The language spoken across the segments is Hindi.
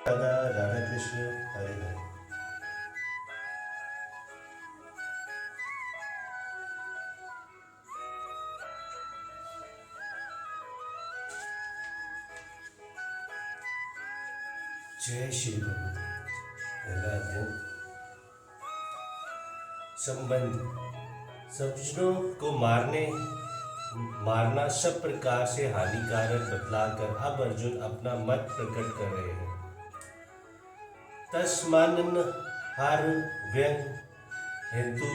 राधा राधा कृष्ण हरे हरे। जय श्री प्रभु। पहला अध्ययन संबंध। सज्जनों को मारना सब प्रकार से हानिकारक बतलाकर अब अर्जुन अपना मत प्रकट कर रहे हैं। तस्मान्न हर व्यंग हेतु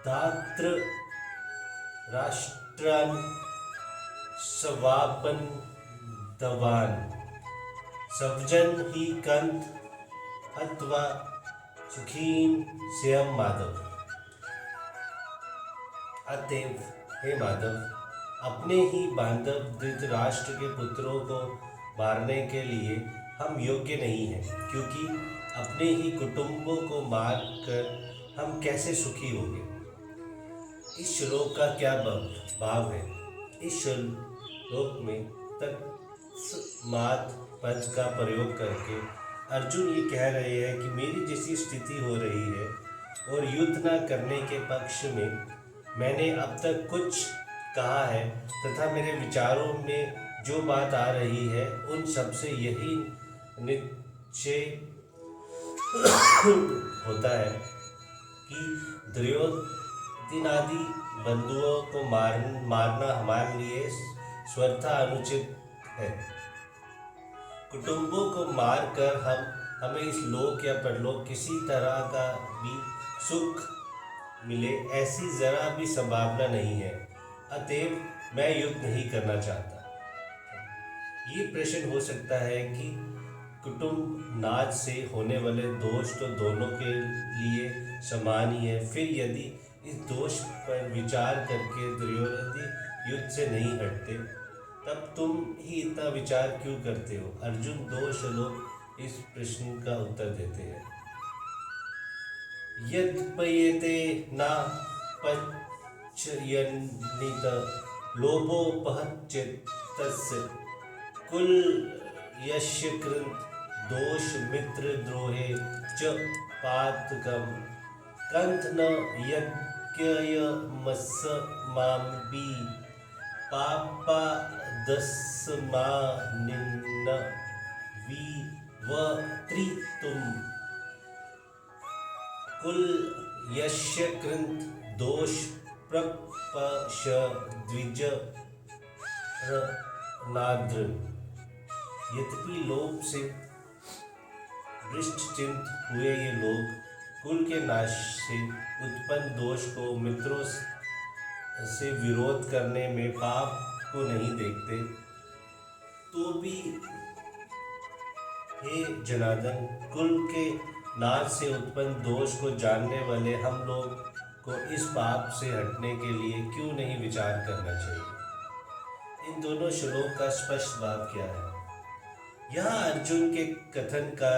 दात्र राष्ट्रान सवापन दवान सवजन ही कंत अथवा सुखीन स्वयं माधव। अतएव हे माधव, अपने ही बांधव धृतराष्ट्र के पुत्रों को मारने के लिए हम योग्य नहीं हैं, क्योंकि अपने ही कुटुंबों को मार कर हम कैसे सुखी होंगे। इस श्लोक का क्या भाव है? इस श्लोक में तस्मात् पद का प्रयोग करके अर्जुन ये कह रहे हैं कि मेरी जैसी स्थिति हो रही है और युद्ध न करने के पक्ष में मैंने अब तक कुछ कहा है तथा मेरे विचारों में जो बात आ रही है उन सबसे यही निश्चय होता है कि दुर्योधनादि बंधुओं को मारना हमारे लिए स्वतः अनुचित है। कुटुंबों को मारकर हमें इस लोक या परलोक किसी तरह का भी सुख मिले, ऐसी जरा भी संभावना नहीं है। अतएव मैं युद्ध नहीं करना चाहता। ये प्रश्न हो सकता है कि कुटुंब नाच से होने वाले दोष तो दोनों के लिए समान ही है। फिर यदि इस दोष पर विचार करके दुर्योधन युद्ध से नहीं हटते, तब तुम ही इतना विचार क्यों करते हो? अर्जुन दो श्लोक इस प्रश्न का उत्तर देते हैं। यद्पयेते न पच्यन्नित लोभोपहच्चित्तस्य कुल्यस्य कृत दोष मित्र द्रोहे च पातकम् कंथ न यज्ञयमस्य मामपि पापा दस्मानिन्न विवत्रितुम् कुल यस्य कृत दोष प्रपश द्विज नाद्र। यद्यपि लोभ से भ्रष्टचित्त हुए ये लोग कुल के नाश से उत्पन्न दोष को मित्रों से विरोध करने में पाप को नहीं देखते, तो भी हे जनार्दन, कुल के नाश से उत्पन्न दोष को जानने वाले हम लोग को इस पाप से हटने के लिए क्यों नहीं विचार करना चाहिए? इन दोनों श्लोक का स्पष्ट भाव क्या है? यहाँ अर्जुन के कथन का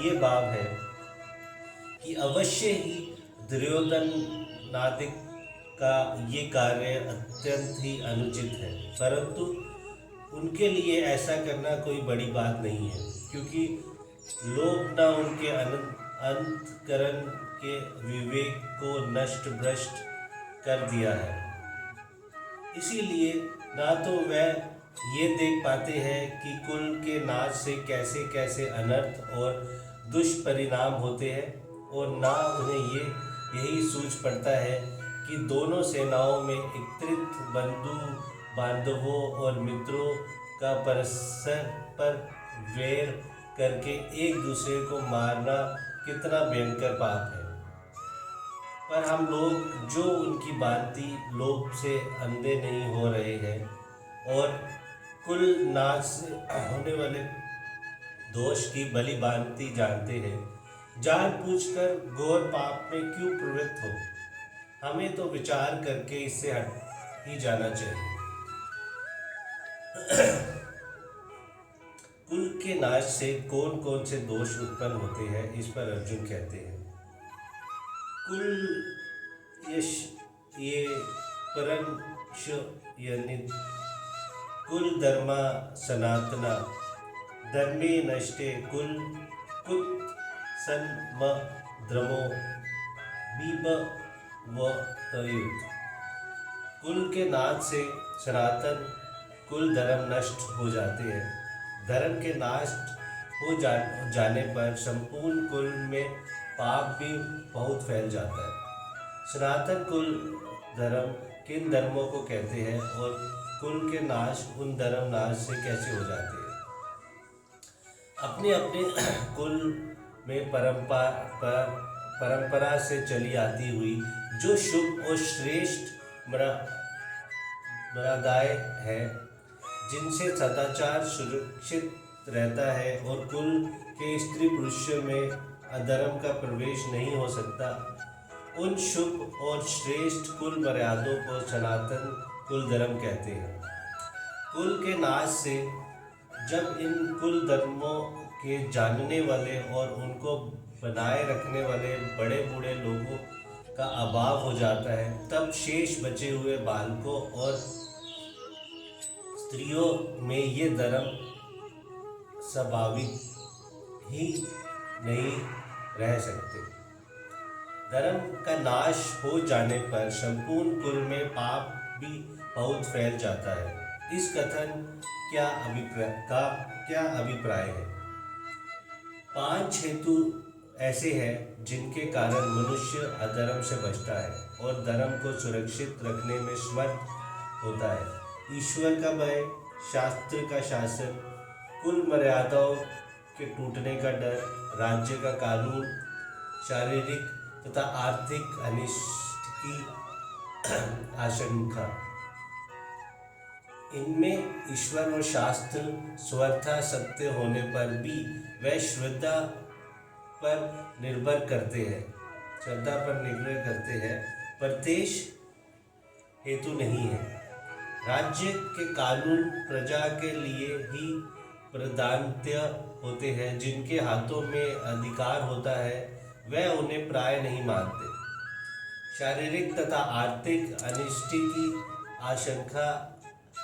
ये भाव है कि अवश्य ही दुर्योधनादि का ये कार्य अत्यंत ही अनुचित है, परंतु उनके लिए ऐसा करना कोई बड़ी बात नहीं है, क्योंकि लोभ न उनके अंतकरण के विवेक को नष्ट भ्रष्ट कर दिया है। इसीलिए ना तो वह ये देख पाते हैं कि कुल के नाश से कैसे कैसे अनर्थ और दुष्परिणाम होते हैं, और ना उन्हें यही सूझ पड़ता है कि दोनों सेनाओं में एकत्रित बंधु बांधवों और मित्रों का परस्पर वैर करके एक दूसरे को मारना कितना भयंकर पाप है। पर हम लोग जो उनकी भांति लोभ से अंधे नहीं हो रहे हैं और कुल नाश से होने वाले दोष की भली भांति जानते हैं, जान पूछकर घोर पाप में क्यों प्रवृत्त हो? हमें तो विचार करके इससे हट ही जाना चाहिए। कुल के नाश से कौन कौन से दोष उत्पन्न होते हैं, इस पर अर्जुन कहते हैं। कुल यश ये परंश यनित कुल धर्मा सनातना धर्मे नष्टे कुल कुत सन्मद्रमो बीभवतयुत। कुल के नाश से सनातन कुल धर्म नष्ट हो जाते हैं। धर्म के नष्ट हो जाने पर संपूर्ण कुल में पाप भी बहुत फैल जाता है। सनातन कुल धर्म किन धर्मों को कहते हैं और कुल के नाश उन धर्म नाश से कैसे हो जाते हैं? अपने अपने कुल में परंपरा से चली आती हुई जो शुभ और श्रेष्ठ मर्यादाएं हैं, जिनसे सदाचार सुरक्षित रहता है और कुल के स्त्री पुरुषों में अधर्म का प्रवेश नहीं हो सकता, उन शुभ और श्रेष्ठ कुल मर्यादों को सनातन कुल धर्म कहते हैं। कुल के नाश से जब इन कुल धर्मों के जानने वाले और उनको बनाए रखने वाले बड़े बूढ़े लोगों का अभाव हो जाता है, तब शेष बचे हुए बालकों और स्त्रियों में ये धर्म स्वाभाविक ही नहीं रह सकते। धर्म का नाश हो जाने पर संपूर्ण कुल में पाप भी बहुत फैल जाता है। इस कथन क्या अभिप्राय है? 5 हेतु ऐसे हैं जिनके कारण मनुष्य अधर्म से बचता है और धर्म को सुरक्षित रखने में समर्थ होता है। ईश्वर का भय, शास्त्र का शासन, कुल मर्यादाओं के टूटने का डर, राज्य का कानून, शारीरिक तथा आर्थिक अनिष्ट की आशंका। इनमें ईश्वर और शास्त्र स्वतः सत्य होने पर भी वह श्रद्धा पर निर्भर करते हैं, प्रत्यक्ष हेतु नहीं है। राज्य के कानून प्रजा के लिए ही प्रधानतः होते हैं। जिनके हाथों में अधिकार होता है वह उन्हें प्राय नहीं मानते। शारीरिक तथा आर्थिक अनिष्ट की आशंका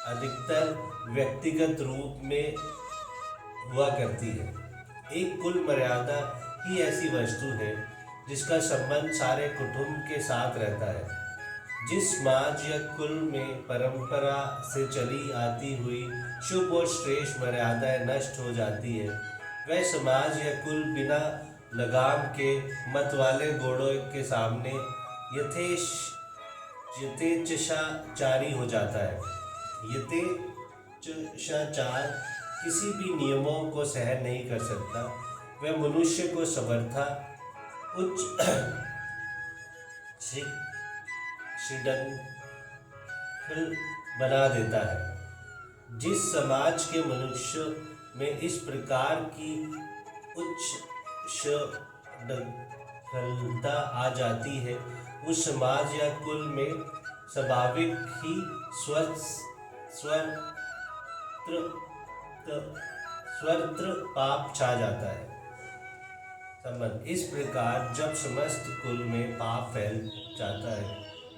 अधिकतर व्यक्तिगत रूप में हुआ करती है। एक कुल मर्यादा ही ऐसी वस्तु है जिसका संबंध सारे कुटुंब के साथ रहता है। जिस समाज या कुल में परंपरा से चली आती हुई शुभ और श्रेष्ठ मर्यादाएं नष्ट हो जाती है, वह समाज या कुल बिना लगाम के मतवाले घोड़ों के सामने यथेच्छाचारी हो जाता है। यथेच्छाचार किसी भी नियमों को सहन नहीं कर सकता। वह मनुष्य को समर्था उच्च श्रृंखल बना देता है। जिस समाज के मनुष्य में इस प्रकार की उच्च श्रृंखलता आ जाती है, उस समाज या कुल में स्वाभाविक ही स्वत्र पाप छा जाता है। संबंध इस प्रकार जब समस्त कुल में पाप फैल जाता है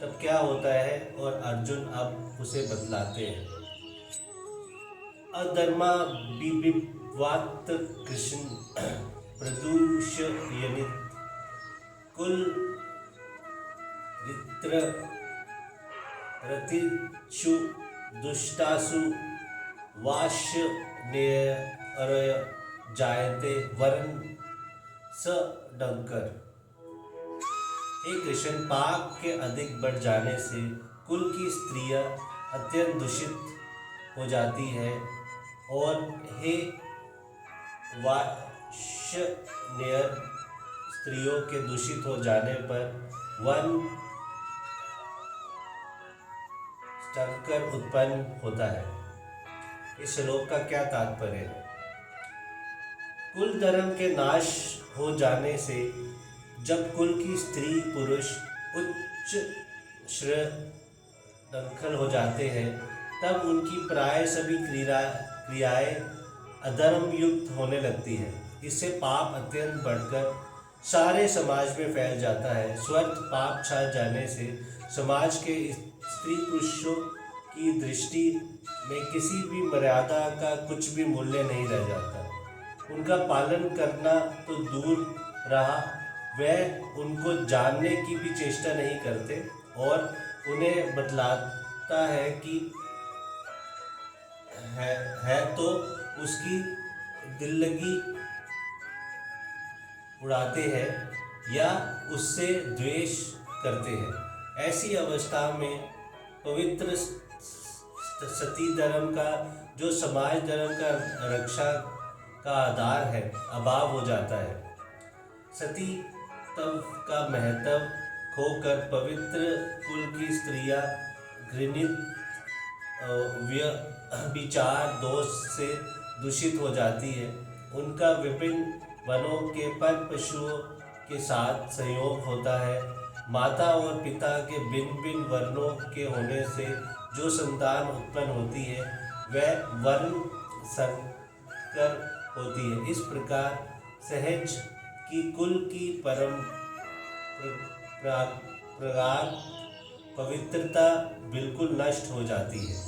तब क्या होता है, और अर्जुन अब उसे बतलाते हैं। अधर्मा विवात कृष्ण प्रदूषयनित कुल रतिषु दुष्टासु वाश्य जायते वरन स डंकर। हे कृष्ण, पाप के अधिक बढ़ जाने से कुल की स्त्रियां अत्यंत दूषित हो जाती है, और हे वार्ष्णेय स्त्रियों के दूषित हो जाने पर वन डंकर उत्पन्न होता है। इस श्लोक का क्या तात्पर्य है? कुल धर्म के नाश हो जाने से जब कुल की स्त्री पुरुष उच्च श्रृंखल हो जाते हैं, तब उनकी प्राय सभी क्रियाएं अधर्म युक्त होने लगती है। इससे पाप अत्यंत बढ़कर सारे समाज में फैल जाता है। स्वर्थ पाप छा जाने से समाज के स्त्री पुरुषों की दृष्टि में किसी भी मर्यादा का कुछ भी मूल्य नहीं रह जाता। उनका पालन करना तो दूर रहा, वह उनको जानने की भी चेष्टा नहीं करते और उन्हें बतलाता है कि है तो उसकी दिल्लगी उड़ाते हैं या उससे द्वेष करते हैं। ऐसी अवस्था में पवित्र सती धर्म का, जो समाज धर्म का रक्षा का आधार है, अभाव हो जाता है। सती तब का महत्व खोकर पवित्र कुल की स्त्रियां घृणित विचार दोष से दूषित हो जाती है। उनका विभिन्न वनों के पर पशुओं के साथ संयोग होता है। माता और पिता के भिन्न भिन्न वर्णों के होने से जो संतान उत्पन्न होती है वह वर्ण संकर होती है। इस प्रकार सहज की कुल की प्रगाढ़ पवित्रता बिल्कुल नष्ट हो जाती है।